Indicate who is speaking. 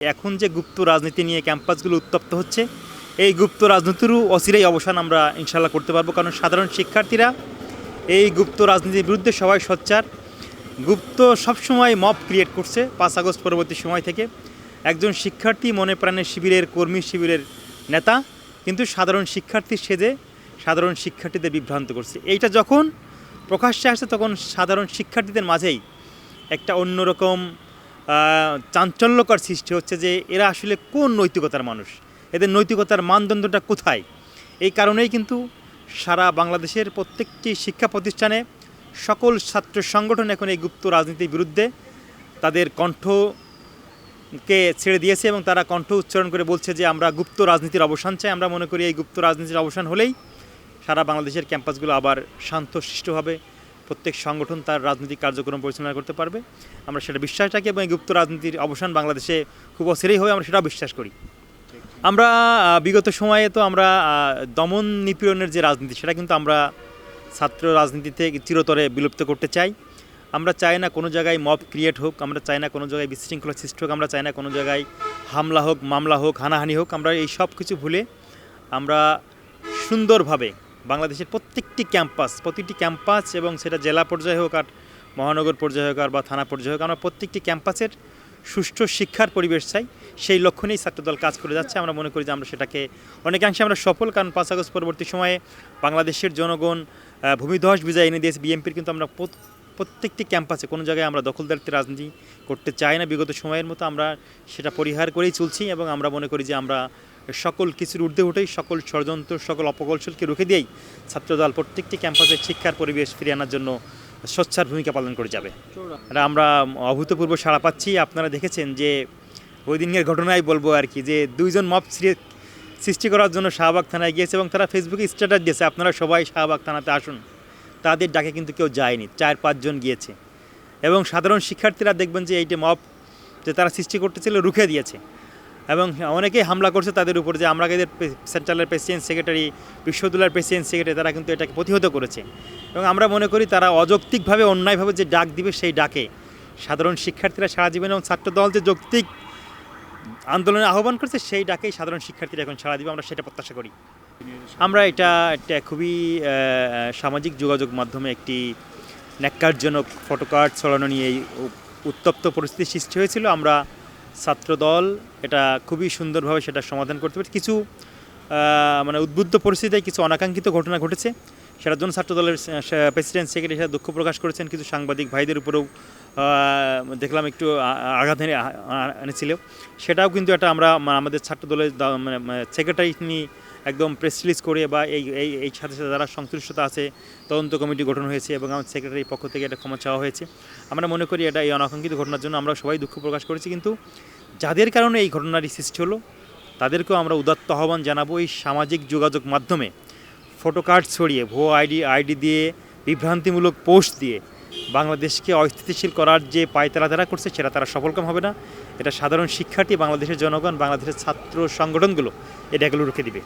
Speaker 1: এখন যে গুপ্ত রাজনীতি নিয়ে ক্যাম্পাসগুলো উত্তপ্ত হচ্ছে, এই গুপ্ত রাজনীতিরও অচিরেই অবসান আমরা ইনশাল্লাহ করতে পারবো। কারণ সাধারণ শিক্ষার্থীরা এই গুপ্ত রাজনীতির বিরুদ্ধে সবাই সোচ্চার। গুপ্ত সবসময় মব ক্রিয়েট করছে 5 আগস্ট পরবর্তী সময় থেকে। একজন শিক্ষার্থী মনে প্রাণে শিবিরের কর্মী, শিবিরের নেতা, কিন্তু সাধারণ শিক্ষার্থী সেজে সাধারণ শিক্ষার্থীদের বিভ্রান্ত করছে। এইটা যখন প্রকাশ্যে আসছে তখন সাধারণ শিক্ষার্থীদের মাঝেই একটা অন্যরকম চাঞ্চল্যকর সৃষ্টি হচ্ছে যে এরা আসলে কোন নৈতিকতার মানুষ, এদের নৈতিকতার মানদণ্ডটা কোথায়। এই কারণেই কিন্তু সারা বাংলাদেশের প্রত্যেকটি শিক্ষা প্রতিষ্ঠানে সকল ছাত্র সংগঠন এখন এই গুপ্ত রাজনীতির বিরুদ্ধে তাদের কণ্ঠকে ছেড়ে দিয়েছে এবং তারা কণ্ঠ উচ্চারণ করে বলছে যে আমরা গুপ্ত রাজনীতির অবসান চাই। আমরা মনে করি এই গুপ্ত রাজনীতির অবসান হলেই সারা বাংলাদেশের ক্যাম্পাসগুলো আবার শান্তশিষ্ট হবে, প্রত্যেক সংগঠন তার রাজনৈতিক কার্যক্রম পরিচালনা করতে পারবে। আমরা সেটা বিশ্বাস রাখি এবং এই গুপ্ত রাজনীতির অবসান বাংলাদেশে খুব অচিরেই হবে, আমরা সেটাও বিশ্বাস করি। আমরা বিগত সময়ে তো আমরা দমন নিপীড়নের যে রাজনীতি, সেটা কিন্তু আমরা ছাত্র রাজনীতিতে চিরতরে বিলুপ্ত করতে চাই। আমরা চাই না কোনো জায়গায় মব ক্রিয়েট হোক, আমরা চাই না কোনো জায়গায় বিশৃঙ্খলা সৃষ্টি হোক, আমরা চাই না কোনো জায়গায় হামলা হোক, মামলা হোক, হানাহানি হোক। আমরা এই সব কিছু ভুলে আমরা সুন্দরভাবে বাংলাদেশের প্রত্যেকটি ক্যাম্পাস এবং সেটা জেলা পর্যায়ে হোক আর মহানগর পর্যায়ে হোক আর বা থানা পর্যায়ে হোক, আমরা প্রত্যেকটি ক্যাম্পাসের সুষ্ঠু শিক্ষার পরিবেশ চাই। সেই লক্ষ্য নিয়েই ছাত্রদল কাজ করে যাচ্ছে। আমরা মনে করি যে আমরা সেটাকে অনেকাংশে আমরা সফল, কারণ 5 আগস্ট পরবর্তী সময়ে বাংলাদেশের জনগণ ভূমিধস বিজয় এনে দিয়েছে বিএনপির। কিন্তু আমরা প্রত্যেকটি ক্যাম্পাসে কোনো জায়গায় আমরা দখলদারিত্বের রাজনীতি করতে চাই না। বিগত সময়ের মতো আমরা সেটা পরিহার করেই চলছি এবং আমরা মনে করি যে আমরা সকল কিছুর ঊর্ধ্বে উঠেই সকল ষড়যন্ত্র, সকল অপকৌশলকে রুখে দিয়েই ছাত্রদল প্রত্যেকটি ক্যাম্পাসের শিক্ষার পরিবেশ ফিরিয়ে আনার জন্য সোচ্চার ভূমিকা পালন করে যাবে। আমরা অভূতপূর্ব সাড়া পাচ্ছি। আপনারা দেখেছেন যে ওই দিনের ঘটনাই বলবো আর কি, যে 2 জন মব সৃষ্টি করার জন্য শাহবাগ থানায় গিয়েছে এবং তারা ফেসবুকে স্ট্যাটাস দিয়েছে আপনারা সবাই শাহবাগ থানাতে আসুন। তাদের ডাকে কিন্তু কেউ যায়নি, 4-5 জন গিয়েছে এবং সাধারণ শিক্ষার্থীরা দেখবেন যে এইটা মব যে তারা সৃষ্টি করতেছিল রুখে দিয়েছে এবং অনেকেই হামলা করছে তাদের উপর, যে আমরা এদের সেন্ট্রালের প্রেসিডেন্ট সেক্রেটারি, বিশ্ববিদ্যালয়ের প্রেসিডেন্ট সেক্রেটারি, তারা কিন্তু এটাকে প্রতিহত করেছে এবং আমরা মনে করি তারা অযৌক্তিকভাবে অন্যায়ভাবে যে ডাক দিবে সেই ডাকে সাধারণ শিক্ষার্থীরা সাড়া দিবেন এবং ছাত্রদল যে যৌক্তিক আন্দোলনের আহ্বান করছে সেই ডাকেই সাধারণ শিক্ষার্থীরা এখন সাড়া দিবে, আমরা সেটা প্রত্যাশা করি। আমরা এটা খুবই সামাজিক যোগাযোগ মাধ্যমে একটি ন্যাক্কারজনক ফটোকার্ড ছড়ানো নিয়ে এই উত্তপ্ত পরিস্থিতি সৃষ্টি হয়েছিল। আমরা ছাত্রদল এটা খুবই সুন্দরভাবে সেটা সমাধান করতে পারি। কিছু মানে উদ্বুদ্ধ পরিস্থিতিতে কিছু অনাকাঙ্ক্ষিত ঘটনা ঘটেছে, সেটার জন্য ছাত্রদলের প্রেসিডেন্ট সেক্রেটারি সেটা দুঃখ প্রকাশ করেছেন। কিছু সাংবাদিক ভাইদের উপরেও দেখলাম একটু আঘাত এনেছিল, সেটাও কিন্তু এটা আমরা আমাদের ছাত্রদলের সেক্রেটারি নিয়ে একদম প্রেস রিলিজ করে বা এই সাথে সাথে যারা সংশ্লিষ্টতা আছে তদন্ত কমিটি গঠন হয়েছে এবং আমার সেক্রেটারির পক্ষ থেকে এটা ক্ষমা চাওয়া হয়েছে। আমরা মনে করি এটা এই অনাকাঙ্ক্ষিত ঘটনার জন্য আমরা সবাই দুঃখ প্রকাশ করেছি, কিন্তু যাদের কারণে এই ঘটনাটি সৃষ্টি হলো তাদেরকেও আমরা উদাত্ত আহ্বান জানাবো এই সামাজিক যোগাযোগ মাধ্যমে ফটোকার্ড ছড়িয়ে ভুয়ো আইডি দিয়ে বিভ্রান্তিমূলক পোস্ট দিয়ে বাংলাদেশকে অস্থিতিশীল করার যে পায়তারা তারা করছে সেটা তারা সফলকাম হবে না। এটা সাধারণ শিক্ষার্থী, বাংলাদেশের জনগণ, বাংলাদেশের ছাত্র সংগঠনগুলো এটাগুলো রুখে দিবে।